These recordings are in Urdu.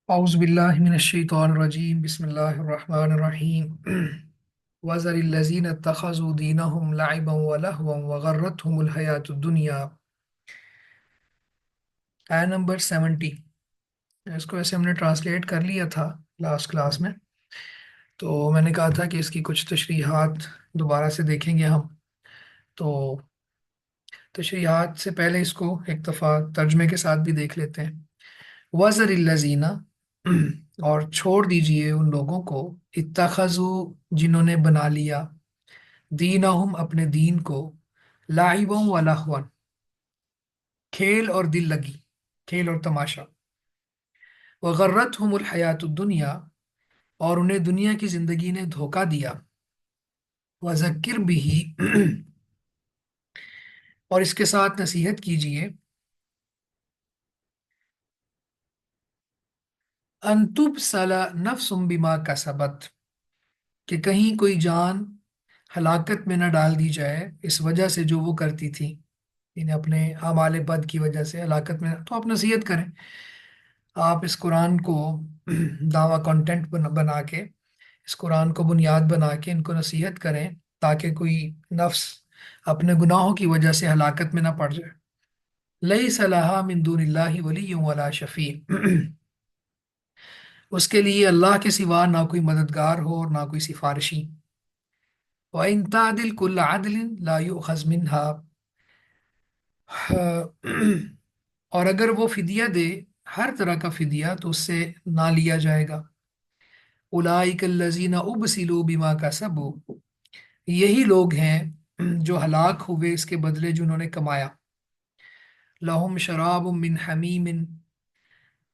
أعوذ بالله من الشيطان الرجيم بسم الله الرحمن الرحيم وذر الذين اتخذوا دينهم لعبا ولهوا وغرتهم الحياة الدنيا آیہ نمبر 70۔ اس کو ایسے ہم نے ٹرانسلیٹ کر لیا تھا لاسٹ کلاس میں، تو میں نے کہا تھا کہ اس کی کچھ تشریحات دوبارہ سے دیکھیں گے ہم۔ تو تشریحات سے پہلے اس کو ایک دفعہ ترجمے کے ساتھ بھی دیکھ لیتے ہیں۔ وَذَرِ الَّذِينَ اور چھوڑ دیجئے ان لوگوں کو، اتخذوا جنہوں نے بنا لیا، دینہم اپنے دین کو، لعبا و لہوا کھیل اور دل لگی، کھیل اور تماشا، وغرتہم الحیات الدنیا اور انہیں دنیا کی زندگی نے دھوکہ دیا، وذکر بھی اور اس کے ساتھ نصیحت کیجئے، ان تبصل نفس بما کسبت کہ کہیں کوئی جان ہلاکت میں نہ ڈال دی جائے اس وجہ سے جو وہ کرتی تھی، یعنی اپنے اعمال بد کی وجہ سے ہلاکت میں۔ تو آپ نصیحت کریں، آپ اس قرآن کو دعویٰ کانٹینٹ بنا کے، اس قرآن کو بنیاد بنا کے ان کو نصیحت کریں تاکہ کوئی نفس اپنے گناہوں کی وجہ سے ہلاکت میں نہ پڑ جائے۔ لیس لہا من دون اللہ ولی ولا شفیع اس کے لیے اللہ کے سوا نہ کوئی مددگار ہو اور نہ کوئی سفارشی۔ وَإِن تَعْدِلْ كُلَّ عَدْلٍ لَا يُؤْخَذْ مِنْهَا اور اگر وہ فدیہ دے ہر طرح کا فدیہ تو اس سے نہ لیا جائے گا۔ اولئک الذین ابسلوا بما کسبوا یہی لوگ ہیں جو ہلاک ہوئے اس کے بدلے جو انہوں نے کمایا۔ لہم شراب من حمیم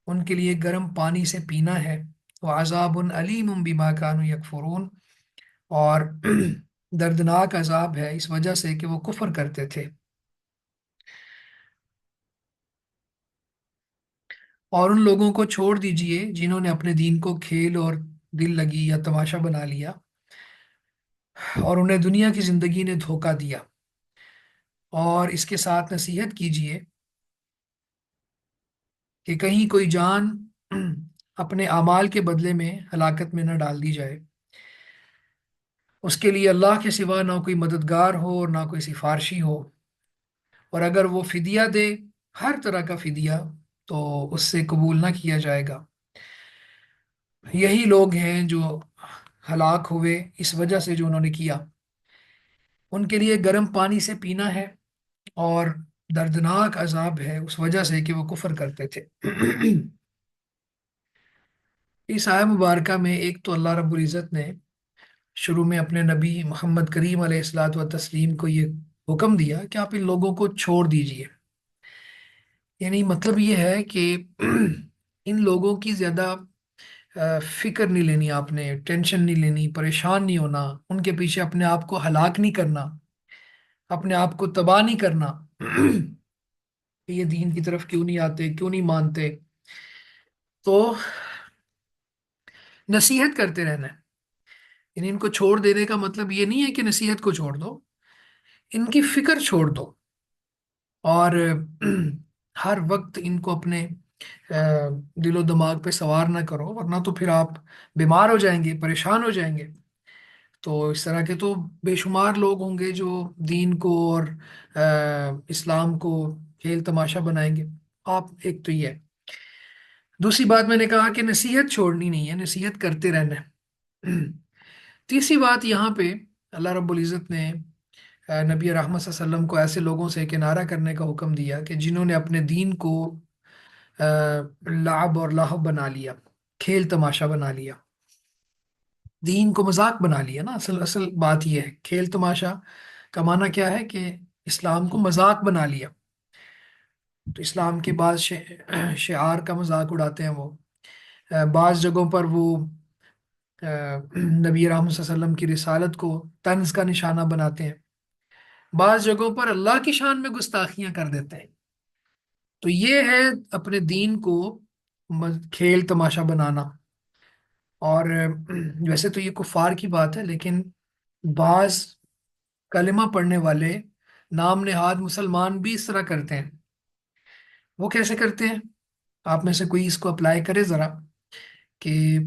ان کے لیے گرم پانی سے پینا ہے، وعذاب علیم بما کانوا یکفرون اور دردناک عذاب ہے اس وجہ سے کہ وہ کفر کرتے تھے۔ اور ان لوگوں کو چھوڑ دیجئے جنہوں نے اپنے دین کو کھیل اور دل لگی یا تماشا بنا لیا اور انہیں دنیا کی زندگی نے دھوکہ دیا، اور اس کے ساتھ نصیحت کیجئے کہ کہیں کوئی جان اپنے اعمال کے بدلے میں ہلاکت میں نہ ڈال دی جائے۔ اس کے لیے اللہ کے سوا نہ کوئی مددگار ہو اور نہ کوئی سفارشی ہو، اور اگر وہ فدیہ دے ہر طرح کا فدیہ تو اس سے قبول نہ کیا جائے گا۔ یہی لوگ ہیں جو ہلاک ہوئے اس وجہ سے جو انہوں نے کیا۔ ان کے لیے گرم پانی سے پینا ہے اور دردناک عذاب ہے اس وجہ سے کہ وہ کفر کرتے تھے۔ اس آیہ مبارکہ میں ایک تو اللہ رب العزت نے شروع میں اپنے نبی محمد کریم علیہ الصلاۃ والتسلیم کو یہ حکم دیا کہ آپ ان لوگوں کو چھوڑ دیجئے، یعنی مطلب یہ ہے کہ ان لوگوں کی زیادہ فکر نہیں لینی، آپ نے ٹینشن نہیں لینی، پریشان نہیں ہونا، ان کے پیچھے اپنے آپ کو ہلاک نہیں کرنا، اپنے آپ کو تباہ نہیں کرنا کہ یہ دین کی طرف کیوں نہیں آتے، کیوں نہیں مانتے۔ تو نصیحت کرتے رہنا ہے، یعنی ان کو چھوڑ دینے کا مطلب یہ نہیں ہے کہ نصیحت کو چھوڑ دو، ان کی فکر چھوڑ دو، اور ہر وقت ان کو اپنے دل و دماغ پہ سوار نہ کرو، ورنہ تو پھر آپ بیمار ہو جائیں گے، پریشان ہو جائیں گے۔ تو اس طرح کے تو بے شمار لوگ ہوں گے جو دین کو اور اسلام کو کھیل تماشا بنائیں گے۔ آپ ایک تو یہ ہے۔ دوسری بات میں نے کہا کہ نصیحت چھوڑنی نہیں ہے، نصیحت کرتے رہنا ہے۔ تیسری بات یہاں پہ اللہ رب العزت نے نبی رحمت صلی اللہ علیہ وسلم کو ایسے لوگوں سے کنارہ کرنے کا حکم دیا کہ جنہوں نے اپنے دین کو لعب اور لاہو بنا لیا، کھیل تماشا بنا لیا، دین کو مذاق بنا لیا نا۔ اصل بات یہ ہے، کھیل تماشا کا معنی کیا ہے کہ اسلام کو مذاق بنا لیا۔ تو اسلام کے بعض شعار کا مذاق اڑاتے ہیں وہ، بعض جگہوں پر وہ نبی رحمت صلی اللہ علیہ وسلم کی رسالت کو طنز کا نشانہ بناتے ہیں، بعض جگہوں پر اللہ کی شان میں گستاخیاں کر دیتے ہیں۔ تو یہ ہے اپنے دین کو کھیل تماشا بنانا۔ اور ویسے تو یہ کفار کی بات ہے، لیکن بعض کلمہ پڑھنے والے نام نہاد مسلمان بھی اس طرح کرتے ہیں۔ وہ کیسے کرتے ہیں؟ آپ میں سے کوئی اس کو اپلائی کرے ذرا۔ کہ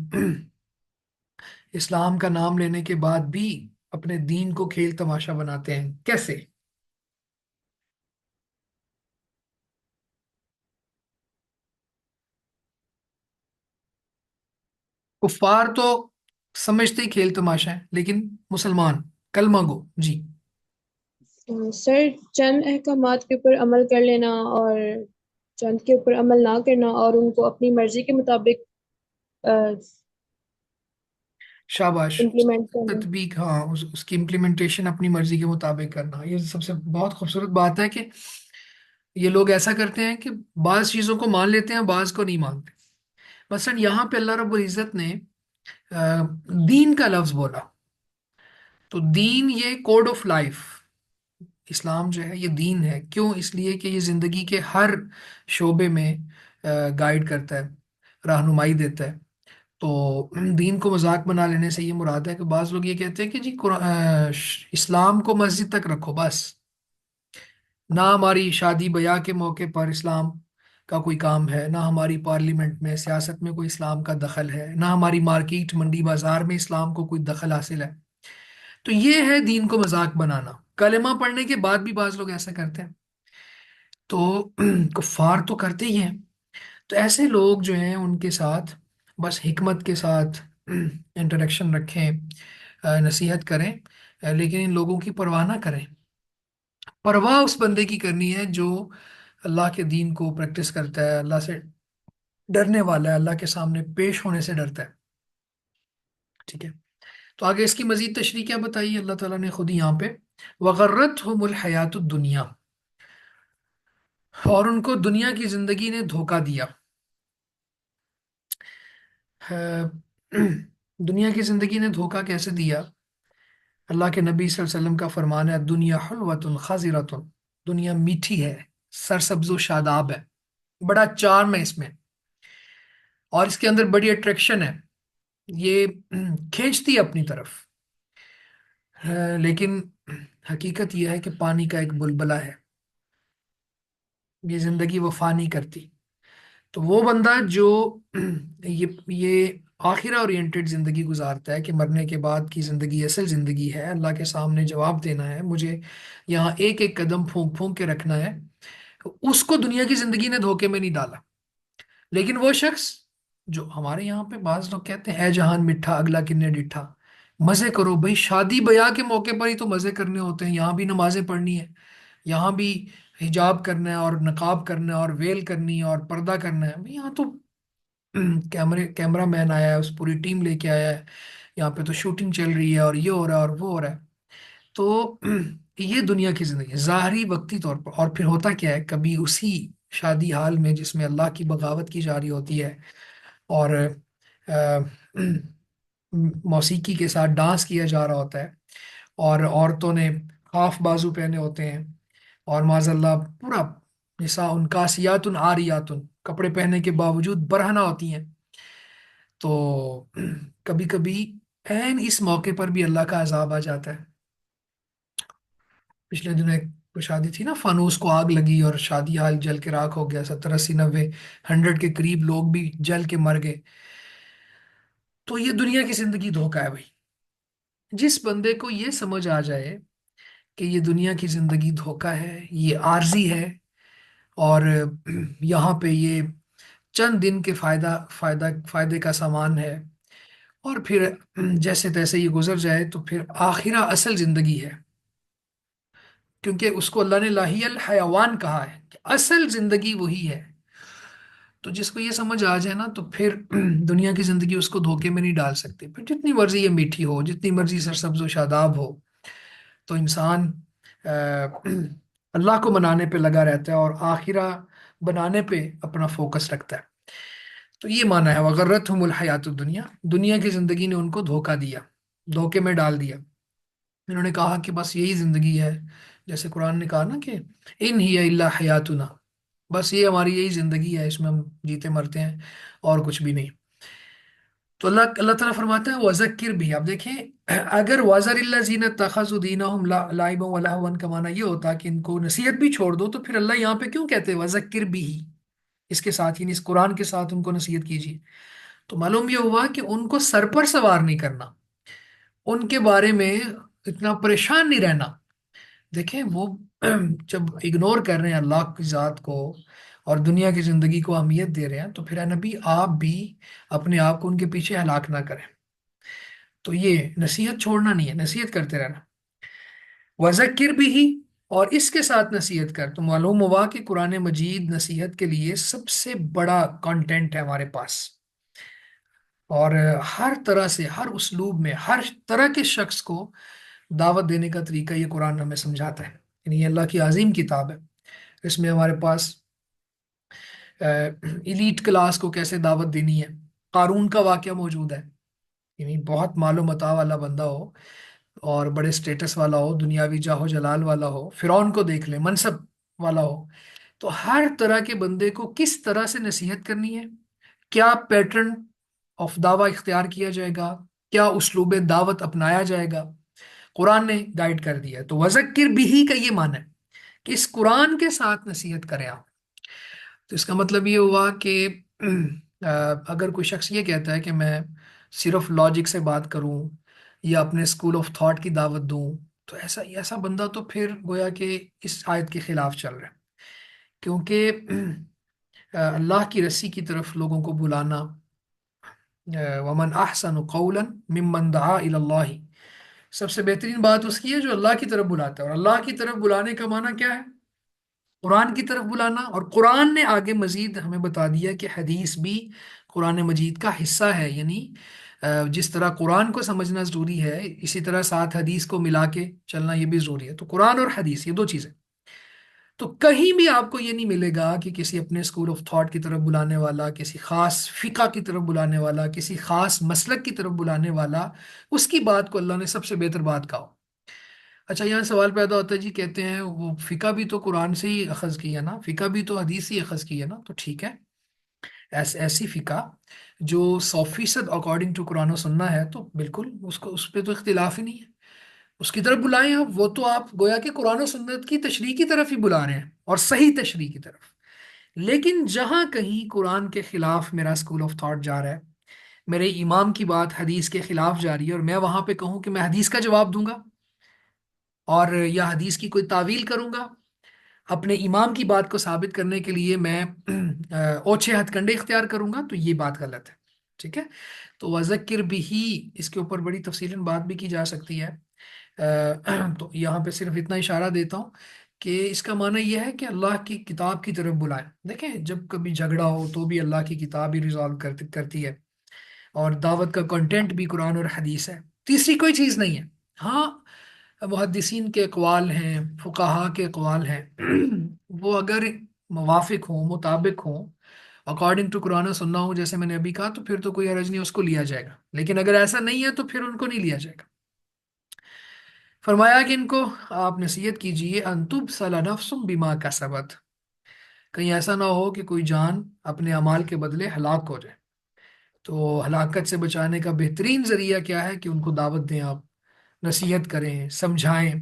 اسلام کا نام لینے کے بعد بھی اپنے دین کو کھیل تماشا بناتے ہیں؟ کیسے؟ کفار تو سمجھتے ہی کھیل تماشا ہے، لیکن مسلمان کلمہ گو جی؟ سر، چند احکامات کے اوپر عمل کر لینا اور چند کے اوپر عمل نہ کرنا اور ان کو اپنی مرضی کے مطابق شاباش! امپلیمنٹ کرنا. تطبیق، ہاں، اس کی امپلیمنٹیشن اپنی مرضی کے مطابق کرنا، یہ سب سے بہت خوبصورت بات ہے کہ یہ لوگ ایسا کرتے ہیں کہ بعض چیزوں کو مان لیتے ہیں، بعض کو نہیں مانتے۔ مثلا یہاں پہ اللہ رب العزت نے دین کا لفظ بولا، تو دین یہ کوڈ آف لائف، اسلام جو ہے یہ دین ہے۔ کیوں؟ اس لیے کہ یہ زندگی کے ہر شعبے میں گائیڈ کرتا ہے، رہنمائی دیتا ہے۔ تو دین کو مذاق بنا لینے سے یہ مراد ہے کہ بعض لوگ یہ کہتے ہیں کہ جی اسلام کو مسجد تک رکھو بس، نہ ہماری شادی بیاہ کے موقع پر اسلام کا کوئی کام ہے، نہ ہماری پارلیمنٹ میں سیاست میں کوئی اسلام کا دخل ہے، نہ ہماری مارکیٹ منڈی بازار میں اسلام کو کوئی دخل حاصل ہے۔ تو یہ ہے دین کو مذاق بنانا۔ کلمہ پڑھنے کے بعد بھی بعض لوگ ایسا کرتے ہیں، تو کفار تو کرتے ہی ہیں۔ تو ایسے لوگ جو ہیں ان کے ساتھ بس حکمت کے ساتھ انٹریکشن رکھیں، نصیحت کریں، لیکن ان لوگوں کی پرواہ نہ کریں۔ پرواہ اس بندے کی کرنی ہے جو اللہ کے دین کو پریکٹس کرتا ہے، اللہ سے ڈرنے والا ہے، اللہ کے سامنے پیش ہونے سے ڈرتا ہے۔ ٹھیک ہے؟ تو آگے اس کی مزید تشریح کیا بتائی اللہ تعالیٰ نے خود ہی یہاں پہ، وغرتہم الحیات الدنیا، اور ان کو دنیا کی زندگی نے دھوکہ دیا۔ ہے- دنیا کی زندگی نے دھوکہ کیسے دیا؟ اللہ کے نبی صلی اللہ علیہ وسلم کا فرمان ہے، دنیا حلوۃ خضرۃ، دنیا میٹھی ہے، سرسبز و شاداب ہے، بڑا چارم ہے اس میں، اور اس کے اندر بڑی اٹریکشن ہے، یہ کھینچتی ہے اپنی طرف، لیکن حقیقت یہ ہے کہ پانی کا ایک بلبلہ ہے، یہ زندگی وفا نہیں کرتی۔ تو وہ بندہ جو یہ آخرہ اورینٹڈ زندگی گزارتا ہے کہ مرنے کے بعد کی زندگی اصل زندگی ہے، اللہ کے سامنے جواب دینا ہے، مجھے یہاں ایک ایک قدم پھونک پھونک کے رکھنا ہے، اس کو دنیا کی زندگی نے دھوکے میں نہیں ڈالا۔ لیکن وہ شخص جو ہمارے یہاں پہ بعض لوگ کہتے ہیں اے جہان مٹھا اگلا کنے ڈٹھا، مزے کرو بھائی، شادی بیاہ کے موقع پر ہی تو مزے کرنے ہوتے ہیں، یہاں بھی نمازیں پڑھنی ہے، یہاں بھی حجاب کرنا ہے اور نقاب کرنا ہے اور ویل کرنی ہے اور پردہ کرنا ہے، بھئی یہاں تو کیمرہ مین آیا ہے، اس پوری ٹیم لے کے آیا ہے، یہاں پہ تو شوٹنگ چل رہی ہے اور یہ ہو رہا ہے اور وہ ہو رہا ہے۔ تو یہ دنیا کی زندگی ہے، ظاہری وقتی طور پر، اور پھر ہوتا کیا ہے، کبھی اسی شادی حال میں جس میں اللہ کی بغاوت کی جا رہی ہوتی ہے اور آ، موسیقی کے ساتھ ڈانس کیا جا رہا ہوتا ہے، اور عورتوں نے ہاف بازو پہنے ہوتے ہیں، اور معاذ اللہ پورا نساء ان کاسیات عاریات، کپڑے پہننے کے باوجود برہنہ ہوتی ہیں، تو کبھی کبھی عین اس موقع پر بھی اللہ کا عذاب آ جاتا ہے۔ پچھلے دنوں ایک کوئی شادی تھی نا، فانوس کو آگ لگی اور شادی حال جل کے راکھ ہو گیا، 70 80 90 100 کے قریب لوگ بھی جل کے مر گئے۔ تو یہ دنیا کی زندگی دھوکہ ہے بھائی۔ جس بندے کو یہ سمجھ آ جائے کہ یہ دنیا کی زندگی دھوکہ ہے، یہ عارضی ہے، اور یہاں پہ یہ چند دن کے فائدے کا سامان ہے، اور پھر جیسے تیسے یہ گزر جائے، تو پھر آخرہ اصل زندگی ہے، کیونکہ اس کو اللہ نے لاہی الحیوان کہا ہے کہ اصل زندگی وہی ہے۔ تو جس کو یہ سمجھ آ جائے نا، تو پھر دنیا کی زندگی اس کو دھوکے میں نہیں ڈال سکتی، پھر جتنی مرضی یہ میٹھی ہو، جتنی مرضی سرسبز و شاداب ہو، تو انسان اللہ کو منانے پہ لگا رہتا ہے اور آخرہ بنانے پہ اپنا فوکس رکھتا ہے۔ تو یہ مانا ہے وغرتہم الحیات الدنیا، دنیا کی زندگی نے ان کو دھوکہ دیا، دھوکے میں ڈال دیا۔ انہوں نے کہا کہ بس یہی زندگی ہے، جیسے قرآن نے کہا نا کہ ان ہی الا حیاتنا، بس یہ ہماری یہی زندگی ہے، اس میں ہم جیتے مرتے ہیں اور کچھ بھی نہیں۔ تو اللہ تعالیٰ فرماتا ہے وذکر بھی، آپ دیکھیں، اگر وزر اللہ زینت اتخذوا دینہم لعبا ولہوا کا معنی یہ ہوتا کہ ان کو نصیحت بھی چھوڑ دو، تو پھر اللہ یہاں پہ کیوں کہتے ہیں وذکر بھی، اس کے ساتھ، یعنی اس قرآن کے ساتھ ان کو نصیحت کیجیے؟ تو معلوم یہ ہوا کہ ان کو سر پر سوار نہیں کرنا، ان کے بارے میں اتنا پریشان نہیں رہنا. دیکھیں وہ جب اگنور کر رہے ہیں اللہ کی ذات کو اور دنیا کی زندگی کو اہمیت دے رہے ہیں، تو پھر اے نبی آپ بھی اپنے آپ کو ان کے پیچھے ہلاک نہ کریں. تو یہ نصیحت چھوڑنا نہیں ہے، نصیحت کرتے رہنا. وذکر بھی ہی، اور اس کے ساتھ نصیحت کر. تو معلوم ہوا کہ قرآن مجید نصیحت کے لیے سب سے بڑا کنٹینٹ ہے ہمارے پاس. اور ہر طرح سے، ہر اسلوب میں، ہر طرح کے شخص کو دعوت دینے کا طریقہ یہ قرآن ہمیں سمجھاتا ہے. یعنی یہ اللہ کی عظیم کتاب ہے. اس میں ہمارے پاس ایلیٹ کلاس کو کیسے دعوت دینی ہے. قارون کا واقعہ موجود ہے. یعنی بہت مال و متاع والا بندہ ہو اور بڑے سٹیٹس والا ہو، دنیاوی جاہ و جلال والا ہو. فرعون کو دیکھ لیں، منصب والا ہو. تو ہر طرح کے بندے کو کس طرح سے نصیحت کرنی ہے، کیا پیٹرن آف دعویٰ اختیار کیا جائے گا، کیا اسلوب دعوت اپنایا جائے گا، قرآن نے گائیڈ کر دیا ہے. تو وذکر بھی کا یہ معنی ہے کہ اس قرآن کے ساتھ نصیحت کریں آپ. تو اس کا مطلب یہ ہوا کہ اگر کوئی شخص یہ کہتا ہے کہ میں صرف لاجک سے بات کروں یا اپنے اسکول آف تھاٹ کی دعوت دوں، تو ایسا ایسا بندہ تو پھر گویا کہ اس آیت کے خلاف چل رہا ہے. کیونکہ اللہ کی رسی کی طرف لوگوں کو بلانا، ومن احسن قولا ممن دعا الی اللہ، سب سے بہترین بات اس کی ہے جو اللہ کی طرف بلاتا ہے. اور اللہ کی طرف بلانے کا معنی کیا ہے؟ قرآن کی طرف بلانا. اور قرآن نے آگے مزید ہمیں بتا دیا کہ حدیث بھی قرآن مجید کا حصہ ہے. یعنی جس طرح قرآن کو سمجھنا ضروری ہے، اسی طرح ساتھ حدیث کو ملا کے چلنا یہ بھی ضروری ہے. تو قرآن اور حدیث یہ دو چیزیں. تو کہیں بھی آپ کو یہ نہیں ملے گا کہ کسی اپنے اسکول آف تھاٹ کی طرف بلانے والا، کسی خاص فقہ کی طرف بلانے والا، کسی خاص مسلک کی طرف بلانے والا اس کی بات کو اللہ نے سب سے بہتر بات کہا. اچھا یہاں سوال پیدا ہوتا ہے، جی کہتے ہیں وہ فقہ بھی تو قرآن سے ہی اخذ کی ہے نا، فقہ بھی تو حدیث سے ہی اخذ کی ہے نا. تو ٹھیک ہے، ایسی فقہ جو 100% اکارڈنگ ٹو قرآن و سننا ہے، تو بالکل اس کو، اس پہ تو اختلاف ہی نہیں ہے. اس کی طرف بلائیں آپ، وہ تو آپ گویا کہ قرآن و سنت کی تشریح کی طرف ہی بلا رہے ہیں، اور صحیح تشریح کی طرف. لیکن جہاں کہیں قرآن کے خلاف میرا اسکول آف تھاٹ جا رہا ہے، میرے امام کی بات حدیث کے خلاف جا رہی ہے، اور میں وہاں پہ کہوں کہ میں حدیث کا جواب دوں گا اور یا حدیث کی کوئی تعویل کروں گا اپنے امام کی بات کو ثابت کرنے کے لیے، میں اوچھے ہتھ کنڈے اختیار کروں گا، تو یہ بات غلط ہے. ٹھیک ہے. تو وذکر بھی ہی، اس کے اوپر بڑی تفصیل بات بھی کی جا سکتی ہے. تو یہاں پہ صرف اتنا اشارہ دیتا ہوں کہ اس کا معنی یہ ہے کہ اللہ کی کتاب کی طرف بلائیں. دیکھیں جب کبھی جھگڑا ہو تو بھی اللہ کی کتاب ہی ریزالو کرتی ہے، اور دعوت کا کنٹینٹ بھی قرآن اور حدیث ہے. تیسری کوئی چیز نہیں ہے. ہاں محدثین کے اقوال ہیں، فقہا کے اقوال ہیں، وہ اگر موافق ہوں، مطابق ہوں، اکارڈنگ ٹو قرآن و سننا ہوں، جیسے میں نے ابھی کہا، تو پھر تو کوئی حرج نہیں، اس کو لیا جائے گا. لیکن اگر ایسا نہیں ہے تو پھر ان کو نہیں لیا جائے گا. فرمایا کہ ان کو آپ نصیحت کیجئے، ان تبصل نفس بما کسبت، کہیں ایسا نہ ہو کہ کوئی جان اپنے اعمال کے بدلے ہلاک ہو جائے. تو ہلاکت سے بچانے کا بہترین ذریعہ کیا ہے کہ ان کو دعوت دیں آپ، نصیحت کریں، سمجھائیں،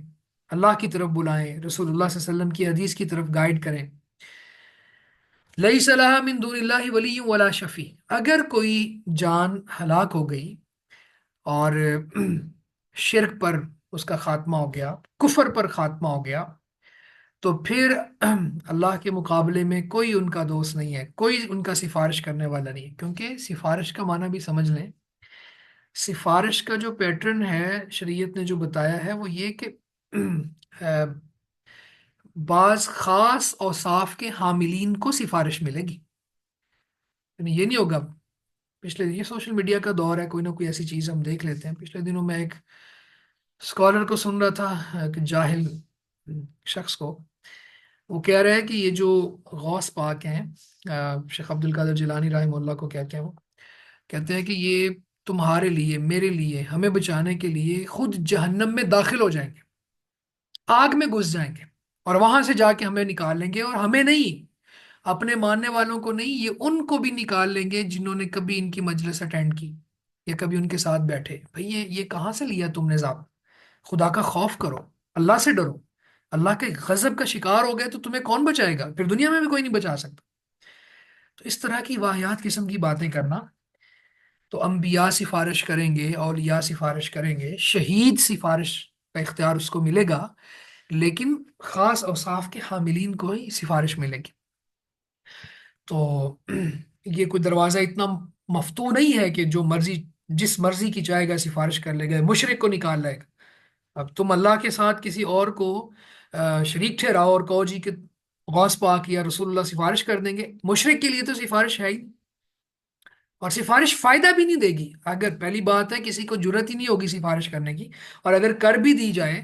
اللہ کی طرف بلائیں، رسول اللہ صلی اللہ علیہ وسلم کی حدیث کی طرف گائیڈ کریں. لیس لہا من دون اللہ ولی ولا شفیع، اگر کوئی جان ہلاک ہو گئی اور شرک پر اس کا خاتمہ ہو گیا، کفر پر خاتمہ ہو گیا، تو پھر اللہ کے مقابلے میں کوئی ان کا دوست نہیں ہے، کوئی ان کا سفارش کرنے والا نہیں ہے. کیونکہ سفارش کا معنی بھی سمجھ لیں. سفارش کا جو پیٹرن ہے شریعت نے جو بتایا ہے وہ یہ کہ بعض خاص اوصاف کے حاملین کو سفارش ملے گی. یعنی یہ نہیں ہوگا، پچھلے یہ سوشل میڈیا کا دور ہے، کوئی نہ کوئی ایسی چیز ہم دیکھ لیتے ہیں. پچھلے دنوں میں ایک اسکالر کو سن رہا تھا کہ جاہل شخص کو، وہ کہہ رہا ہے کہ یہ جو غوث پاک ہیں، شیخ عبد القادر جیلانی رحمہ اللہ کو کہتے ہیں، وہ کہتے ہیں کہ یہ تمہارے لیے، میرے لیے، ہمیں بچانے کے لیے خود جہنم میں داخل ہو جائیں گے، آگ میں گھس جائیں گے، اور وہاں سے جا کے ہمیں نکال لیں گے. اور ہمیں نہیں، اپنے ماننے والوں کو نہیں، یہ ان کو بھی نکال لیں گے جنہوں نے کبھی ان کی مجلس اٹینڈ کی یا کبھی ان کے ساتھ بیٹھے. بھئی یہ کہاں سے لیا تم نے ضابط؟ خدا کا خوف کرو، اللہ سے ڈرو. اللہ کے غضب کا شکار ہو گئے تو تمہیں کون بچائے گا؟ پھر دنیا میں بھی کوئی نہیں بچا سکتا. تو اس طرح کی واہیات قسم کی باتیں کرنا تو انبیاء سفارش کریں گے، اولیاء سفارش کریں گے، شہید سفارش کا اختیار اس کو ملے گا، لیکن خاص اوصاف کے حاملین کو ہی سفارش ملے گی۔ تو یہ کوئی دروازہ اتنا مفتوح نہیں ہے کہ جو مرضی جس مرضی کی چاہے گا سفارش کر لے گا، مشرک کو نکال لے گا۔ اب تم اللہ کے ساتھ کسی اور کو شریک ٹھہراؤ اور کہو جی کہ غوث پاک یا رسول اللہ سفارش کر دیں گے، مشرک کے لیے تو سفارش ہے ہی نہیں، اور سفارش فائدہ بھی نہیں دے گی۔ اگر پہلی بات ہے کسی کو جرت ہی نہیں ہوگی سفارش کرنے کی، اور اگر کر بھی دی جائے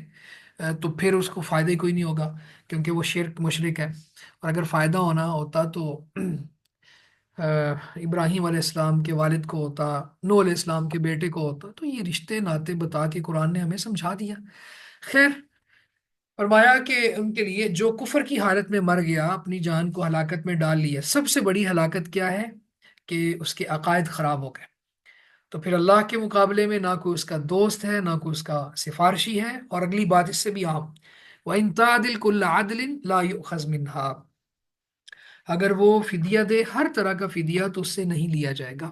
تو پھر اس کو فائدہ ہی کوئی نہیں ہوگا، کیونکہ وہ شرک مشرک ہے۔ اور اگر فائدہ ہونا ہوتا تو ابراہیم علیہ السلام کے والد کو ہوتا، نوح علیہ السلام کے بیٹے کو ہوتا، تو یہ رشتے ناطے بتا کے قرآن نے ہمیں سمجھا دیا۔ خیر، فرمایا کہ ان کے لیے جو کفر کی حالت میں مر گیا، اپنی جان کو ہلاکت میں ڈال لیا، سب سے بڑی ہلاکت کیا ہے؟ کہ اس کے عقائد خراب ہو گئے۔ تو پھر اللہ کے مقابلے میں نہ کوئی اس کا دوست ہے، نہ کوئی اس کا سفارشی ہے، اور اگلی بات اس سے بھی عام، وَإِن تَعْدِلْ كُلَّ عَدْلٍ لَا يُؤْخَذْ مِنْهَا، اگر وہ فدیہ دے ہر طرح کا فدیہ تو اس سے نہیں لیا جائے گا۔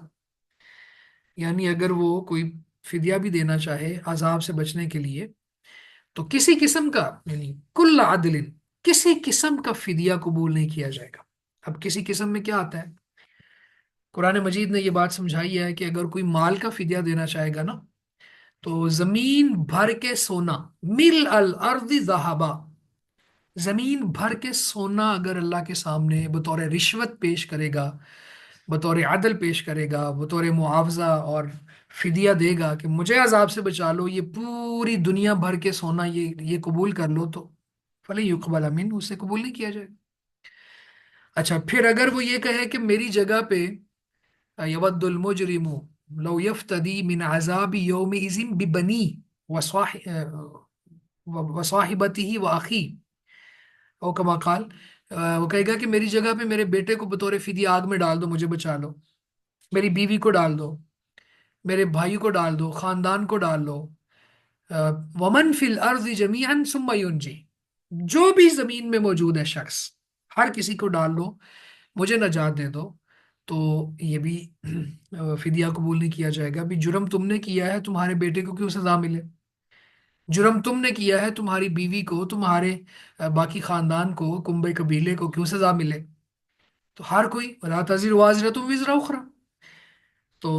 یعنی اگر وہ کوئی فدیہ بھی دینا چاہے عذاب سے بچنے کے لیے، تو کسی قسم کا، یعنی کل عدل، کسی قسم کا فدیہ قبول نہیں کیا جائے گا۔ اب کسی قسم میں کیا آتا ہے؟ قرآن مجید نے یہ بات سمجھائی ہے کہ اگر کوئی مال کا فدیہ دینا چاہے گا نا، تو زمین بھر کے سونا، مل الارض ذہبا، زمین بھر کے سونا اگر اللہ کے سامنے بطور رشوت پیش کرے گا، بطور عدل پیش کرے گا، بطور معاوضہ اور فدیہ دے گا کہ مجھے عذاب سے بچا لو، یہ پوری دنیا بھر کے سونا یہ قبول کر لو، تو فلن یقبل منہ، اسے قبول نہیں کیا جائے گا۔ اچھا، پھر اگر وہ یہ کہے کہ میری جگہ پہ یود المجرم لو یفتدی من عذاب یومئذ ببنی وصاحبتہ واخی، او کما قال، وہ کہے گا کہ میری جگہ پہ میرے بیٹے کو بطور فدیہ آگ میں ڈال دو، مجھے بچا لو، میری بیوی کو ڈال دو، میرے بھائی کو ڈال دو، خاندان کو ڈال دو، ومن فی الارض جمیعا ثم ینجی، جو بھی زمین میں موجود ہے شخص، ہر کسی کو ڈال دو، مجھے نجات دے دو، تو یہ بھی فدیہ قبول نہیں کیا جائے گا۔ بھی جرم تم نے کیا ہے، تمہارے بیٹے کو کیوں سزا ملے؟ جرم تم نے کیا ہے، تمہاری بیوی کو، تمہارے باقی خاندان کو، کنبے قبیلے کو کیوں سزا ملے؟ تو ہر کوئی، ولا تزر وازرۃ وزر اخری، تو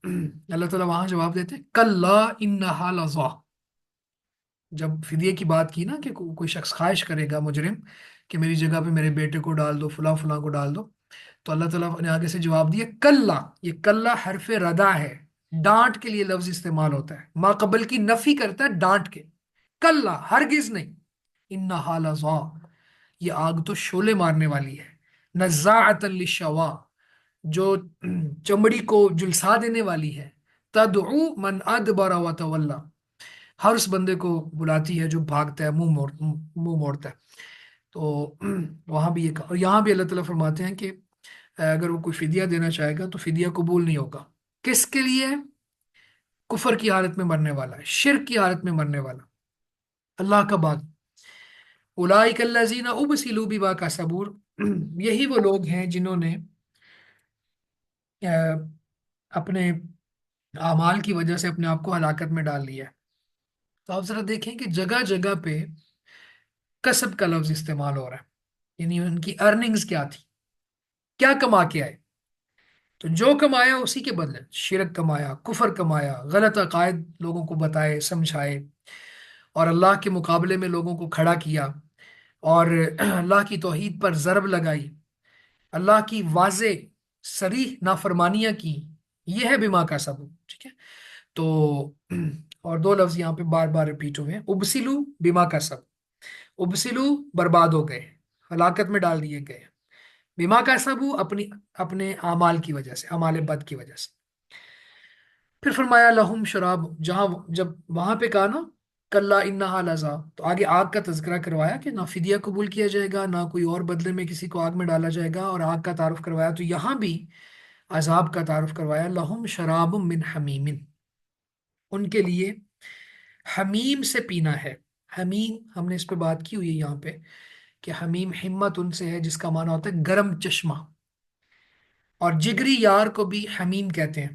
اللہ تعالیٰ وہاں جواب دیتے کلا انہا لظی، جب فدیے کی بات کی نا کہ کوئی شخص خواہش کرے گا مجرم کہ میری جگہ پہ میرے بیٹے کو ڈال دو، فلاں فلاں کو ڈال دو، تو اللہ تعالیٰ نے آگے سے جواب دیا کلا، یہ کلا حرف ردا ہے، ڈانٹ کے لیے لفظ استعمال ہوتا ہے، ما قبل کی نفی کرتا ہے ڈانٹ کے، کلا ہرگز نہیں، انہا لظی، یہ آگ تو شعلے مارنے والی ہے، نزاعۃ للشوا، جو چمڑی کو جلسا دینے والی ہے، تدعو من ادبر وتولا، ہر اس بندے کو بلاتی ہے جو بھاگتا ہے، منہ موڑتا ہے۔ تو وہاں بھی یہ، اور یہاں بھی اللہ تعالیٰ فرماتے ہیں کہ اگر وہ کوئی فدیہ دینا چاہے گا تو فدیہ قبول نہیں ہوگا۔ کس کے لیے؟ کفر کی حالت میں مرنے والا ہے، شرک کی حالت میں مرنے والا، اللہ کا بات، اولئک الذین ابسلوا بما کسبوا، یہی وہ لوگ ہیں جنہوں نے اپنے اعمال کی وجہ سے اپنے آپ کو ہلاکت میں ڈال لیا ہے۔ تو آپ ذرا دیکھیں کہ جگہ جگہ پہ کسب کا لفظ استعمال ہو رہا ہے، یعنی ان کی ارننگز کیا تھی، کیا کما کے آئے، تو جو کمایا اسی کے بدلے، شرک کمایا، کفر کمایا، غلط عقائد لوگوں کو بتائے سمجھائے، اور اللہ کے مقابلے میں لوگوں کو کھڑا کیا، اور اللہ کی توحید پر ضرب لگائی، اللہ کی واضح صریح نافرمانیاں کی، یہ ہے بما کا سبب، ٹھیک ہے؟ تو اور دو لفظ یہاں پہ بار بار ریپیٹ ہوئے ہیں، ابسلو بما کا سبب، ابسلو برباد ہو گئے، ہلاکت میں ڈال دیے گئے، بما کا سبب اپنے اعمال کی وجہ سے، اعمال بد کی وجہ سے۔ پھر فرمایا لہم شراب، جہاں جب وہاں پہ کہا نا کلا انہا لظی، تو آگے آگ کا تذکرہ کروایا کہ نہ فدیہ قبول کیا جائے گا، نہ کوئی اور بدلے میں کسی کو آگ میں ڈالا جائے گا، اور آگ کا تعارف کروایا، تو یہاں بھی عذاب کا تعارف کروایا، لہم شراب من حمیم، ان کے لیے حمیم سے پینا ہے۔ حمیم، ہم نے اس پہ بات کی ہوئی ہے یہاں پہ کہ حمیم ہمت ان سے ہے جس کا معنی ہوتا ہے گرم چشمہ، اور جگری یار کو بھی حمیم کہتے ہیں،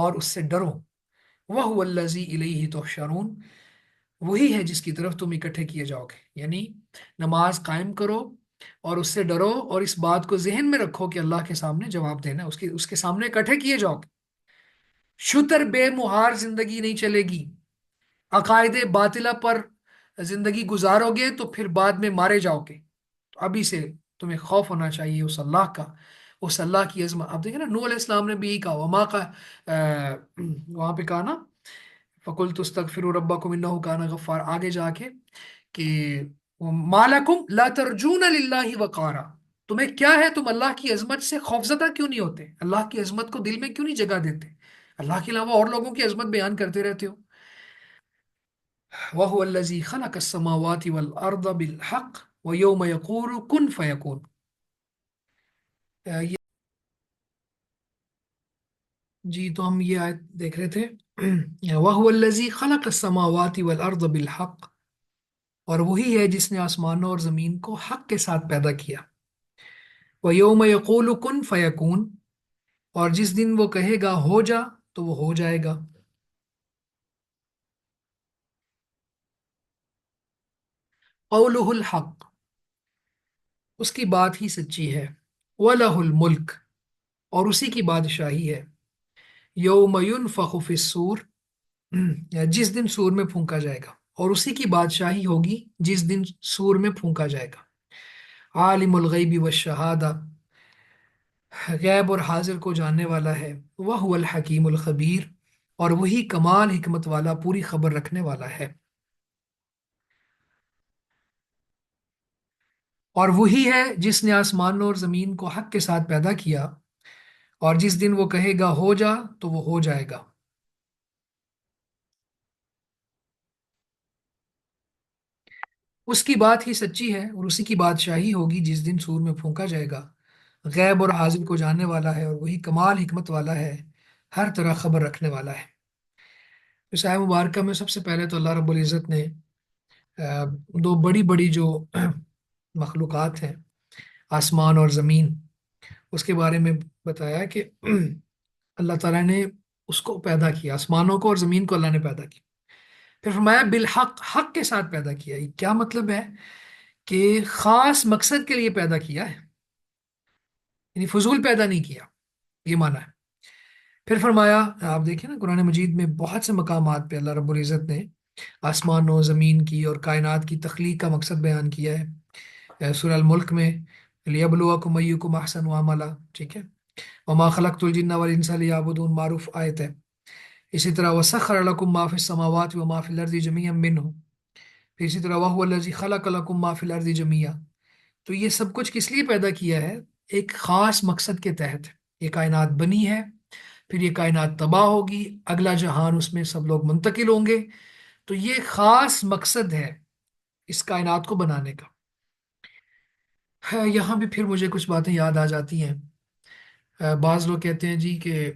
اور اس سے ڈرو. وَهُوَ الَّذِي إِلَيْهِ تُحْشَرُونَ، وہی ہے جس کی طرف تم اکٹھے کیے جاؤ گے. یعنی نماز قائم کرو اور اس سے ڈرو، اور اس بات کو ذہن میں رکھو کہ اللہ کے سامنے جواب دینا ہے، اس کے سامنے اکٹھے کیے جاؤ گے. شتر بے مہار زندگی نہیں چلے گی. عقائد باطلہ پر زندگی گزارو گے تو پھر بعد میں مارے جاؤ گے. تو ابھی سے تمہیں خوف ہونا چاہیے اس اللہ کا، اس اللہ کی عظمت. اب دیکھیں نا، نوح علیہ السلام نے بھی یہی کہا، وما کا وہاں پہ کہا نا، فَقُلْتُ اسْتَغْفِرُوا رَبَّكُمْ إِنَّهُ كَانَ غَفَّارًا. آگے جا کے کہ مَا لَكُمْ لَا تَرْجُونَ لِلَّهِ وَقَارًا، تمہیں کیا ہے، تم اللہ کی عظمت سے خوفزدہ کیوں نہیں ہوتے، اللہ کی عظمت کو دل میں کیوں نہیں جگہ دیتے، اللہ کے علاوہ اور لوگوں کی عظمت بیان کرتے رہتے ہو. وَهُوَ الَّذِي خَلَقَ السَّمَاوَاتِ وَالْأَرْضَ بِالْحَقِّ وَيَوْمَ يَقُولُ كُن فَيَكُونُ. یہ جی تو ہم یہ آیت دیکھ رہے تھے. وَهُوَ الَّذِي خَلَقَ السَّمَاوَاتِ وَالْأَرْضَ بِالْحَقِّ، اور وہی ہے جس نے آسمانوں اور زمین کو حق کے ساتھ پیدا کیا. وَيَوْمَ يَقُولُ كُن فَيَكُونُ، اور جس دن وہ کہے گا ہو جا تو وہ ہو جائے گا. قَوْلُهُ الْحَقُّ، اس کی بات ہی سچی ہے. وَلَهُ الْمُلْكُ، اور اسی کی بادشاہی ہے. یوم ينفخ فی الصور، جس دن سور میں پھونکا جائے گا، اور اسی کی بادشاہی ہوگی جس دن سور میں پھونکا جائے گا. عالم الغیب والشہادہ، غیب اور حاضر کو جاننے والا ہے. وَهُوَ الحکیم الخبیر، اور وہی کمال حکمت والا، پوری خبر رکھنے والا ہے. اور وہی ہے جس نے آسمانوں اور زمین کو حق کے ساتھ پیدا کیا، اور جس دن وہ کہے گا ہو جا تو وہ ہو جائے گا. اس کی بات ہی سچی ہے، اور اسی کی بادشاہی ہوگی جس دن سور میں پھونکا جائے گا. غیب اور حاضر کو جاننے والا ہے، اور وہی کمال حکمت والا ہے، ہر طرح خبر رکھنے والا ہے. اس آیہ مبارکہ میں سب سے پہلے تو اللہ رب العزت نے آ، دو بڑی بڑی جو مخلوقات ہیں، آسمان اور زمین، اس کے بارے میں بتایا کہ اللہ تعالیٰ نے اس کو پیدا کیا، آسمانوں کو اور زمین کو اللہ نے پیدا کیا. پھر فرمایا بالحق، حق کے ساتھ پیدا کیا. یہ کیا مطلب ہے؟ کہ خاص مقصد کے لیے پیدا کیا ہے، یعنی فضول پیدا نہیں کیا، یہ مانا ہے. پھر فرمایا، آپ دیکھیں نا قرآن مجید میں بہت سے مقامات پہ اللہ رب العزت نے آسمان و زمین کی اور کائنات کی تخلیق کا مقصد بیان کیا ہے. سورہ الملک میں لیبلوکم ایکم احسن عملا، ٹھیک ہے، وما خلقت الجن والانس لیعبدون، معروف آیت ہے. اسی طرح وسخر لکم ما فی السماوات وما فی الارض جميعا منہ. پھر اسی طرح وهو الذی خلق لکم ما فی الارض جميعا. تو یہ سب کچھ کس لیے پیدا کیا ہے؟ ایک خاص مقصد کے تحت یہ کائنات بنی ہے. پھر یہ کائنات تباہ ہوگی، اگلا جہان، اس میں سب لوگ منتقل ہوں گے. تو یہ خاص مقصد ہے اس کائنات کو بنانے کا. یہاں بھی پھر مجھے کچھ باتیں یاد آ جاتی ہیں. بعض لوگ کہتے ہیں جی کہ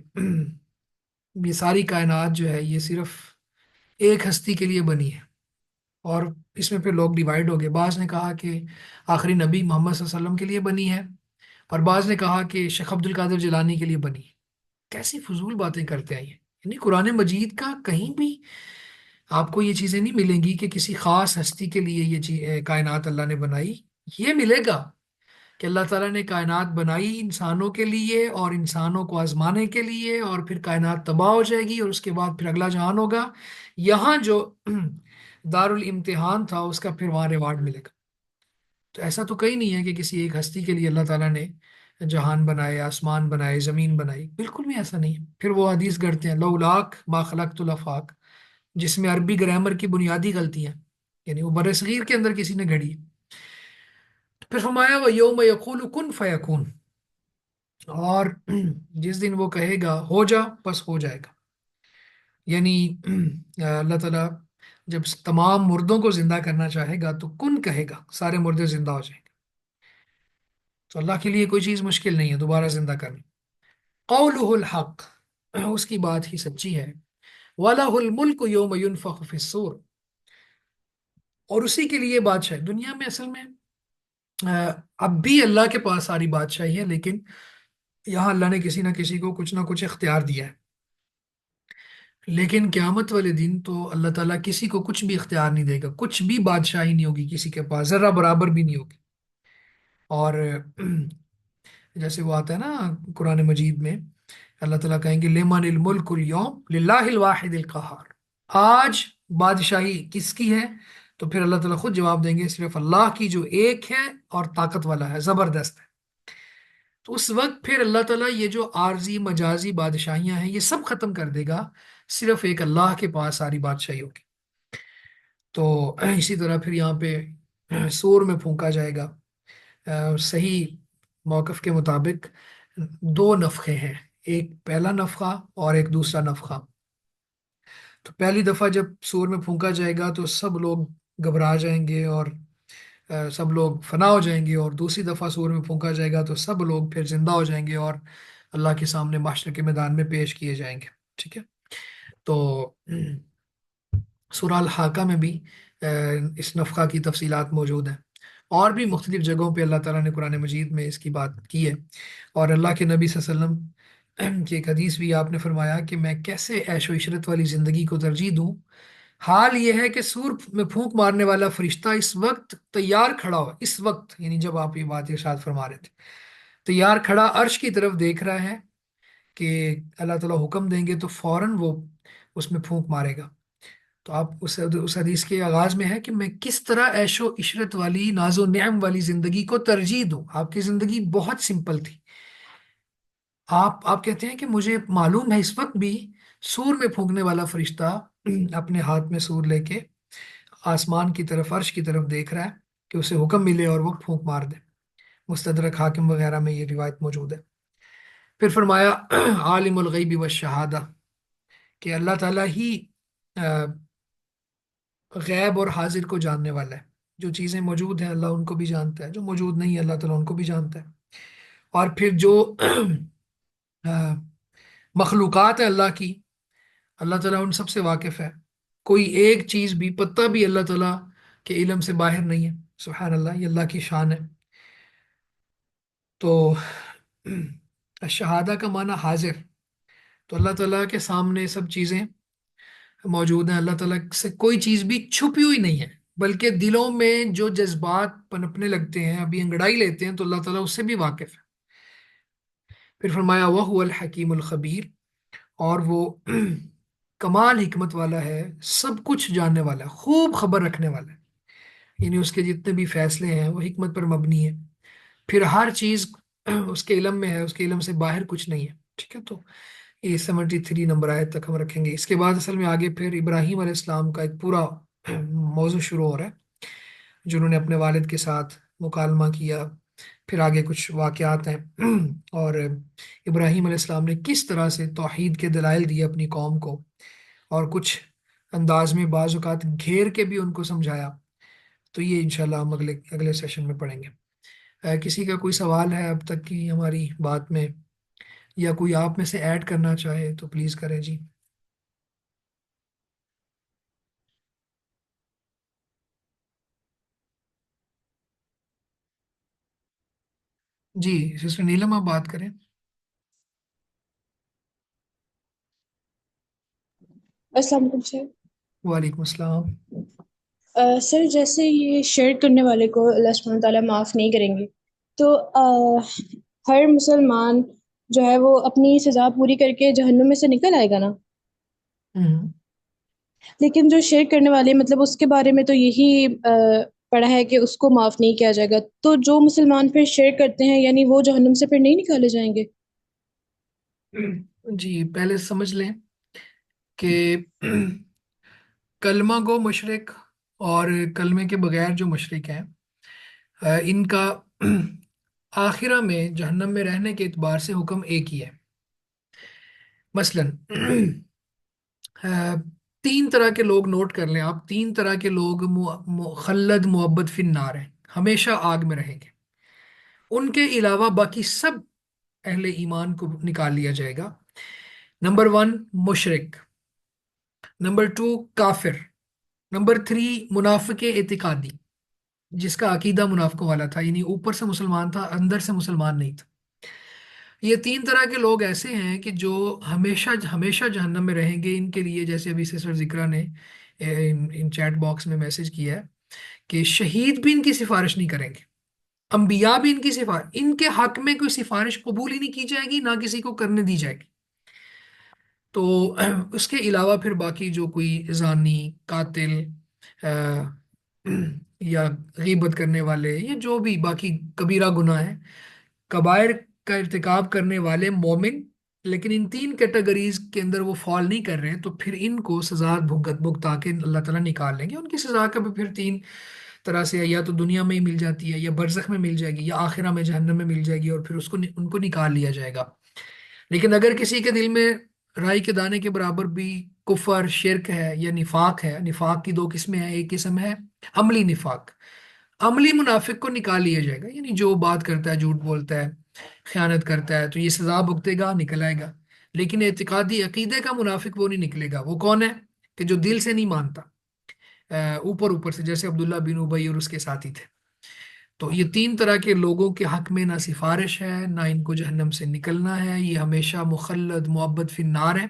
یہ ساری کائنات جو ہے یہ صرف ایک ہستی کے لیے بنی ہے، اور اس میں پھر لوگ ڈیوائیڈ ہو گئے. بعض نے کہا کہ آخری نبی محمد صلی اللہ علیہ وسلم کے لیے بنی ہے، اور بعض نے کہا کہ شیخ عبد القادر جیلانی کے لیے بنی ہے. کیسی فضول باتیں کرتے ہیں یہ. یعنی قرآن مجید کا کہیں بھی آپ کو یہ چیزیں نہیں ملیں گی کہ کسی خاص ہستی کے لیے یہ کائنات اللہ نے بنائی. یہ ملے گا کہ اللہ تعالیٰ نے کائنات بنائی انسانوں کے لیے، اور انسانوں کو آزمانے کے لیے، اور پھر کائنات تباہ ہو جائے گی، اور اس کے بعد پھر اگلا جہان ہوگا. یہاں جو دار الامتحان تھا اس کا پھر وہاں ریوارڈ ملے گا. تو ایسا تو کہیں نہیں ہے کہ کسی ایک ہستی کے لیے اللہ تعالیٰ نے جہان بنائے، آسمان بنائے، زمین بنائی. بالکل بھی ایسا نہیں ہے. پھر وہ حدیث گڑھتے ہیں لولاک ما خلقت الافاق، جس میں عربی گرامر کی بنیادی غلطیاں، یعنی وہ برصغیر کے اندر کسی نے گھڑی. پھر فرمایا وہ یوم یقول کن فیکون، اور جس دن وہ کہے گا ہو جا بس ہو جائے گا. یعنی اللہ تعالیٰ جب تمام مردوں کو زندہ کرنا چاہے گا تو کن کہے گا، سارے مردے زندہ ہو جائیں گے. تو اللہ کے لیے کوئی چیز مشکل نہیں ہے دوبارہ زندہ کرنی. قولہ الحق، اس کی بات ہی سچی ہے. وَلَهُ الْمُلْكُ يَوْمَ يُنفَخُ فِي الصُّورِ، اور اسی کے لیے بادشاہ دنیا میں اصل میں اب بھی اللہ کے پاس ساری بادشاہی ہے، لیکن یہاں اللہ نے کسی نہ کسی کو کچھ نہ کچھ اختیار دیا ہے. لیکن قیامت والے دن تو اللہ تعالیٰ کسی کو کچھ بھی اختیار نہیں دے گا، کچھ بھی بادشاہی نہیں ہوگی کسی کے پاس، ذرہ برابر بھی نہیں ہوگی۔ اور جیسے وہ آتا ہے نا قرآن مجید میں، اللہ تعالیٰ کہیں گے لمن الملک اليوم للہ الواحد القہار، آج بادشاہی کس کی ہے؟ تو پھر اللہ تعالیٰ خود جواب دیں گے صرف اللہ کی، جو ایک ہے اور طاقت والا ہے، زبردست ہے۔ تو اس وقت پھر اللہ تعالیٰ یہ جو عارضی مجازی بادشاہیاں ہیں یہ سب ختم کر دے گا، صرف ایک اللہ کے پاس ساری بادشاہی ہوگی۔ تو اسی طرح پھر یہاں پہ سور میں پھونکا جائے گا۔ صحیح موقف کے مطابق دو نفخے ہیں، ایک پہلا نفخہ اور ایک دوسرا نفخہ۔ تو پہلی دفعہ جب سور میں پھونکا جائے گا تو سب لوگ گھبرا جائیں گے اور سب لوگ فنا ہو جائیں گے، اور دوسری دفعہ سور میں پھونکا جائے گا تو سب لوگ پھر زندہ ہو جائیں گے اور اللہ کے سامنے محشر کے میدان میں پیش کیے جائیں گے۔ ٹھیک ہے؟ تو سورہ الحاقہ میں بھی اس نفخہ کی تفصیلات موجود ہیں، اور بھی مختلف جگہوں پہ اللہ تعالیٰ نے قرآن مجید میں اس کی بات کی ہے۔ اور اللہ کے نبی صلی اللہ علیہ وسلم کی ایک حدیث بھی آپ نے فرمایا کہ میں کیسے عیش و عشرت والی زندگی کو ترجیح دوں، حال یہ ہے کہ سور میں پھونک مارنے والا فرشتہ اس وقت تیار کھڑا ہو، اس وقت یعنی جب آپ یہ بات ارشاد فرما رہے تھے، تیار کھڑا عرش کی طرف دیکھ رہا ہے کہ اللہ تعالیٰ حکم دیں گے تو فوراً وہ اس میں پھونک مارے گا۔ تو آپ اس حدیث کے آغاز میں ہے کہ میں کس طرح عیش و عشرت والی ناز و نعم والی زندگی کو ترجیح دوں، آپ کی زندگی بہت سمپل تھی۔ آپ کہتے ہیں کہ مجھے معلوم ہے اس وقت بھی سور میں پھونکنے والا فرشتہ اپنے ہاتھ میں سور لے کے آسمان کی طرف، عرش کی طرف دیکھ رہا ہے کہ اسے حکم ملے اور وہ پھونک مار دے۔ مستدرک حاکم وغیرہ میں یہ روایت موجود ہے۔ پھر فرمایا عالم الغیب والشہادہ، کہ اللہ تعالیٰ ہی غیب اور حاضر کو جاننے والا ہے، جو چیزیں موجود ہیں اللہ ان کو بھی جانتا ہے، جو موجود نہیں ہے اللہ تعالیٰ ان کو بھی جانتا ہے۔ اور پھر جو آ، مخلوقات ہیں اللہ کی، اللہ تعالیٰ ان سب سے واقف ہے، کوئی ایک چیز بھی، پتہ بھی اللہ تعالیٰ کے علم سے باہر نہیں ہے۔ سبحان اللہ، یہ اللہ کی شان ہے۔ تو شہادہ کا معنی حاضر، تو اللہ تعالیٰ کے سامنے سب چیزیں موجود ہیں، اللہ تعالیٰ سے کوئی چیز بھی چھپی ہوئی نہیں ہے، بلکہ دلوں میں جو جذبات پنپنے لگتے ہیں، ابھی انگڑائی لیتے ہیں، تو اللہ تعالیٰ اس سے بھی واقف ہے۔ پھر فرمایا وَهُوَ الحکیم الخبیر، اور وہ کمال حکمت والا ہے، سب کچھ جاننے والا ہے، خوب خبر رکھنے والا ہے، یعنی اس کے جتنے بھی فیصلے ہیں وہ حکمت پر مبنی ہے، پھر ہر چیز اس کے علم میں ہے، اس کے علم سے باہر کچھ نہیں ہے۔ ٹھیک ہے؟ تو یہ 73 نمبر آیت تک ہم رکھیں گے۔ اس کے بعد اصل میں آگے پھر ابراہیم علیہ السلام کا ایک پورا موضوع شروع ہو رہا ہے، جنہوں نے اپنے والد کے ساتھ مکالمہ کیا، پھر آگے کچھ واقعات ہیں اور ابراہیم علیہ السلام نے کس طرح سے توحید کے دلائل دیے اپنی قوم کو، اور کچھ انداز میں بعض اوقات گھیر کے بھی ان کو سمجھایا۔ تو یہ انشاءاللہ ہم اگلے اگلے سیشن میں پڑھیں گے۔ کسی کا کوئی سوال ہے اب تک کی ہماری بات میں، یا کوئی آپ میں سے ایڈ کرنا چاہے تو پلیز کریں جی۔ جی سسٹر نیلم آپ بات کریں۔ السلام علیکم سر۔ وعلیکم السلام۔ سر جیسے یہ شیئر کرنے والے کو اللہ سبحانہ تعالیٰ معاف نہیں کریں گے، تو ہر مسلمان جو ہے وہ اپنی سزا پوری کر کے جہنم میں سے نکل آئے گا نا؟ ہوں۔ لیکن جو شیئر کرنے والے مطلب اس کے بارے میں تو یہی پڑھا ہے کہ اس کو معاف نہیں کیا جائے گا، تو جو مسلمان پھر شیئر کرتے ہیں یعنی وہ جہنم سے پھر نہیں نکالے جائیں گے؟ جی پہلے سمجھ لیں کہ کلمہ گو مشرک اور کلمے کے بغیر جو مشرک ہیں، ان کا آخرہ میں جہنم میں رہنے کے اعتبار سے حکم ایک ہی ہے۔ مثلا تین طرح کے لوگ نوٹ کر لیں آپ، تین طرح کے لوگ خلد معبد فی النار ہیں، ہمیشہ آگ میں رہیں گے۔ ان کے علاوہ باقی سب اہل ایمان کو نکال لیا جائے گا۔ نمبر 1 مشرک، نمبر 2 کافر، نمبر 3 منافق اعتقادی، جس کا عقیدہ منافقوں والا تھا، یعنی اوپر سے مسلمان تھا اندر سے مسلمان نہیں تھا۔ یہ تین طرح کے لوگ ایسے ہیں کہ جو ہمیشہ ہمیشہ جہنم میں رہیں گے. ان کے لیے جیسے ابھی سسٹر ذکرا نے ان چیٹ باکس میں میسج کیا ہے کہ شہید بھی ان کی سفارش نہیں کریں گے، انبیاء بھی ان کی سفارش، ان کے حق میں کوئی سفارش قبول ہی نہیں کی جائے گی، نہ کسی کو کرنے دی جائے گی. تو اس کے علاوہ پھر باقی جو کوئی زانی، قاتل، آ، یا غیبت کرنے والے، یا جو بھی باقی کبیرہ گناہ ہیں، کبائر کا ارتکاب کرنے والے مومن، لیکن ان تین کیٹیگریز کے اندر وہ فال نہیں کر رہے ہیں، تو پھر ان کو سزا بھگتا کے اللہ تعالیٰ نکال لیں گے. ان کی سزا کا بھی پھر تین طرح سے ہے، یا تو دنیا میں ہی مل جاتی ہے، یا برزخ میں مل جائے گی، یا آخرہ میں جہنم میں مل جائے گی، اور پھر اس کو ان کو نکال لیا جائے گا. لیکن اگر کسی کے دل میں رائی کے دانے کے برابر بھی کفر، شرک ہے یا نفاق ہے. نفاق کی دو قسمیں ہیں، ایک قسم ہے عملی نفاق. عملی منافق کو نکال لیا جائے گا، یعنی جو بات کرتا ہے، جھوٹ بولتا ہے، خیانت کرتا ہے، تو یہ سزا بھگتے گا، نکل آئے گا. لیکن اعتقادی عقیدے کا منافق وہ نہیں نکلے گا. وہ کون ہے؟ کہ جو دل سے نہیں مانتا، اوپر اوپر سے، جیسے عبداللہ بن ابی اور اس کے ساتھی تھے. تو یہ تین طرح کے لوگوں کے حق میں نہ سفارش ہے، نہ ان کو جہنم سے نکلنا ہے. یہ ہمیشہ مخلد معبد فی النار ہے.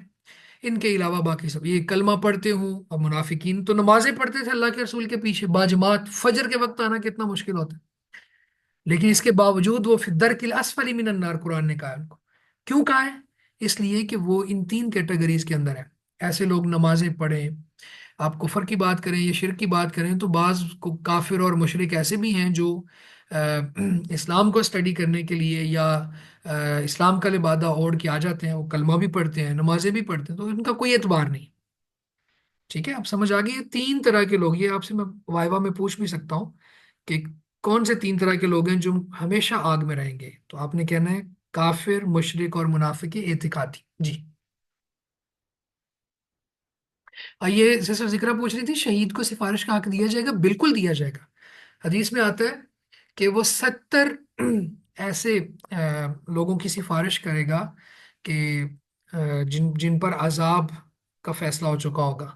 ان کے علاوہ باقی سب یہ کلمہ پڑھتے ہوں. اب منافقین تو نمازیں پڑھتے تھے اللہ کے رسول کے پیچھے باجماعت، فجر کے وقت آنا کتنا مشکل ہوتا ہے، لیکن اس کے باوجود وہ فی الدرک الاسفل من النار قرآن نے کہا ہے ان کو. کیوں کہا ہے؟ اس لیے کہ وہ ان تین کیٹیگریز کے اندر ہے. ایسے لوگ نمازیں پڑھیں، آپ کفر کی بات کریں یا شرک کی بات کریں، تو بعض کافر اور مشرک ایسے بھی ہیں جو اسلام کو اسٹڈی کرنے کے لیے یا اسلام کا لبادہ اوڑھ کے آ جاتے ہیں، وہ کلمہ بھی پڑھتے ہیں، نمازیں بھی پڑھتے ہیں، تو ان کا کوئی اعتبار نہیں. ٹھیک ہے، آپ سمجھ آ گئی. یہ تین طرح کے لوگ، یہ آپ سے میں وائوا میں پوچھ بھی سکتا ہوں کہ کون سے تین طرح کے لوگ ہیں جو ہمیشہ آگ میں رہیں گے، تو آپ نے کہنا ہے کافر، مشرک اور منافق اعتقادی. جی. یہ سسٹر ذکرہ پوچھ رہی تھی شہید کو سفارش کا حق دیا جائے گا. بالکل دیا جائے گا. حدیث میں آتا ہے کہ وہ 70 ایسے لوگوں کی سفارش کرے گا کہ جن جن پر عذاب کا فیصلہ ہو چکا ہوگا،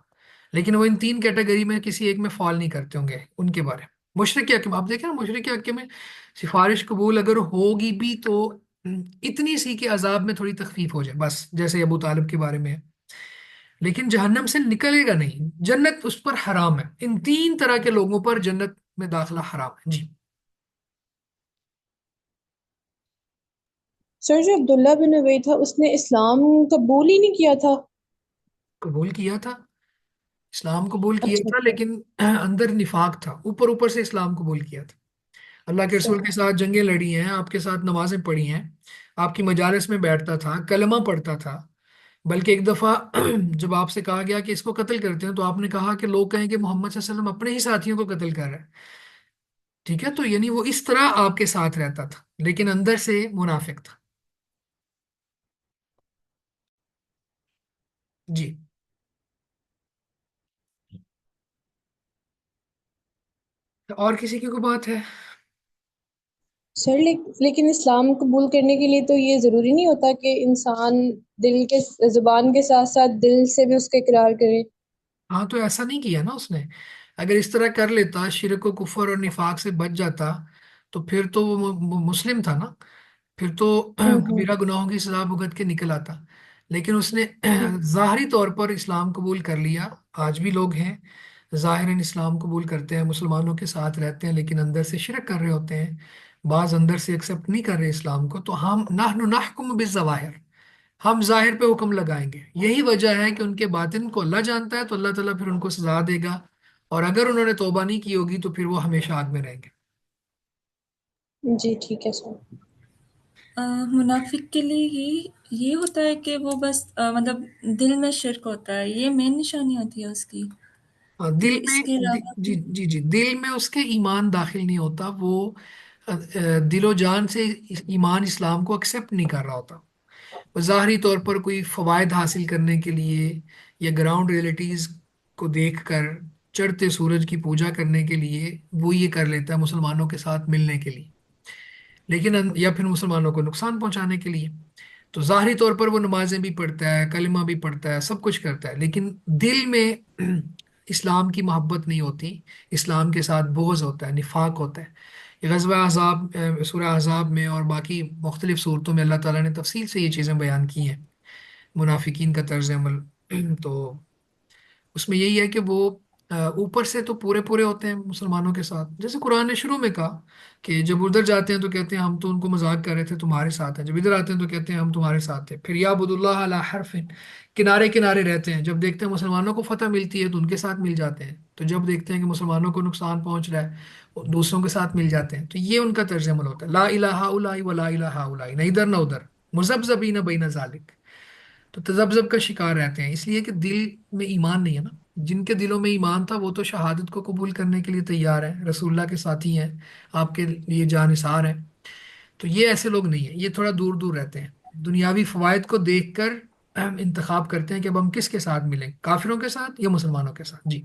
لیکن وہ ان تین کیٹیگری میں کسی ایک میں فال نہیں کرتے ہوں گے. ان کے بارے میں مشرک کے حق میں آپ دیکھیں نا، مشرک کے حق میں سفارش قبول اگر ہوگی بھی تو اتنی سی کہ عذاب میں تھوڑی تخفیف ہو جائے بس، جیسے ابو طالب کے بارے میں ہے. لیکن جہنم سے نکلے گا نہیں، جنت اس پر حرام ہے. ان تین طرح کے لوگوں پر جنت میں داخلہ حرام ہے. جی. سر جو عبداللہ بن ابی تھا اس نے اسلام قبول ہی نہیں کیا تھا؟ قبول کیا تھا، اسلام قبول کیا اچھا تھا، اچھا. لیکن اندر نفاق تھا. اوپر اوپر سے اسلام قبول کیا تھا، اللہ کے رسول اچھا. کے ساتھ جنگیں لڑی ہیں، آپ کے ساتھ نمازیں پڑھی ہیں، آپ کی مجالس میں بیٹھتا تھا، کلمہ پڑھتا تھا. بلکہ ایک دفعہ جب آپ سے کہا گیا کہ اس کو قتل کرتے ہیں، تو آپ نے کہا کہ لوگ کہیں کہ محمد صلی اللہ علیہ وسلم اپنے ہی ساتھیوں کو قتل کر رہے ہیں. ٹھیک ہے، تو یعنی وہ اس طرح آپ کے ساتھ رہتا تھا، لیکن اندر سے منافق تھا. جی. اور کسی کی کوئی بات ہے؟ سر لیکن اسلام قبول کرنے کے لیے تو یہ ضروری نہیں ہوتا کہ انسان دل کے زبان کے ساتھ ساتھ دل سے بھی اس کا اقرار کرے؟ ہاں، تو ایسا نہیں کیا نا اس نے. اگر اس طرح کر لیتا، شرک و کفر اور نفاق سے بچ جاتا، تو پھر تو وہ مسلم تھا نا، پھر تو ہوں ہوں. کبیرہ گناہوں کی سزا بھگت کے نکل آتا. لیکن اس نے ظاہری طور پر اسلام قبول کر لیا. آج بھی لوگ ہیں ظاہراً اسلام قبول کرتے ہیں، مسلمانوں کے ساتھ رہتے ہیں، لیکن اندر سے شرک کر رہے ہوتے ہیں. بعض اندر سے ایکسیپٹ نہیں کر رہے اسلام کو. تو ہم نحن نحکم بالظواہر، ہم ظاہر پہ حکم لگائیں گے. یہی وجہ ہے کہ ان کے باطن کو اللہ جانتا ہے، تو اللہ تعالیٰ پھر ان کو سزا دے گا. اور اگر انہوں نے توبہ نہیں کی ہوگی تو پھر وہ ہمیشہ آگ میں رہیں گے. جی ٹھیک ہے سر. منافق کے لیے یہ ہوتا ہے کہ وہ بس مطلب دل میں شرک ہوتا ہے، یہ مین نشانی ہوتی ہے اس کی، دل کہ اس میں کے علاوہ جی جی جی، دل میں اس کے ایمان داخل نہیں ہوتا. وہ دل و جان سے ایمان اسلام کو ایکسیپٹ نہیں کر رہا ہوتا. وہ ظاہری طور پر کوئی فوائد حاصل کرنے کے لیے یا گراؤنڈ ریئلٹیز کو دیکھ کر چڑھتے سورج کی پوجا کرنے کے لیے وہ یہ کر لیتا ہے، مسلمانوں کے ساتھ ملنے کے لیے، لیکن یا پھر مسلمانوں کو نقصان پہنچانے کے لیے. تو ظاہری طور پر وہ نمازیں بھی پڑھتا ہے، کلمہ بھی پڑھتا ہے، سب کچھ کرتا ہے، لیکن دل میں اسلام کی محبت نہیں ہوتی. اسلام کے ساتھ بغض ہوتا ہے، نفاق ہوتا ہے. غزوہ احزاب، سورہ احزاب میں اور باقی مختلف صورتوں میں اللہ تعالیٰ نے تفصیل سے یہ چیزیں بیان کی ہیں، منافقین کا طرز عمل۔ تو اس میں یہی ہے کہ وہ اوپر سے تو پورے پورے ہوتے ہیں مسلمانوں کے ساتھ، جیسے قرآن نے شروع میں کہا کہ جب ادھر جاتے ہیں تو کہتے ہیں ہم تو ان کو مذاق کر رہے تھے تمہارے ساتھ ہیں، جب ادھر آتے ہیں تو کہتے ہیں ہم تمہارے ساتھ تھے، پھر یا عبد اللہ علی حرف، کنارے کنارے رہتے ہیں، جب دیکھتے ہیں مسلمانوں کو فتح ملتی ہے تو ان کے ساتھ مل جاتے ہیں، تو جب دیکھتے ہیں کہ مسلمانوں کو نقصان پہنچ رہا ہے وہ دوسروں کے ساتھ مل جاتے ہیں۔ تو یہ ان کا طرز عمل ہوتا ہے، لا الہ الا ولا الہ الا، نہ ادھر نہ ادھر، مذبذبین بین ذالک، تو تذبذب کا شکار رہتے ہیں، اس لیے کہ دل میں ایمان نہیں ہے نا۔ جن کے دلوں میں ایمان تھا وہ تو شہادت کو قبول کرنے کے لیے تیار ہیں، رسول اللہ کے ساتھی ہیں، آپ کے لیے جانثار ہیں۔ تو یہ ایسے لوگ نہیں ہیں، یہ تھوڑا دور دور رہتے ہیں، دنیاوی فوائد کو دیکھ کر ہم انتخاب کرتے ہیں کہ اب ہم کس کے ساتھ ملیں، کافروں کے ساتھ یا مسلمانوں کے ساتھ۔ جی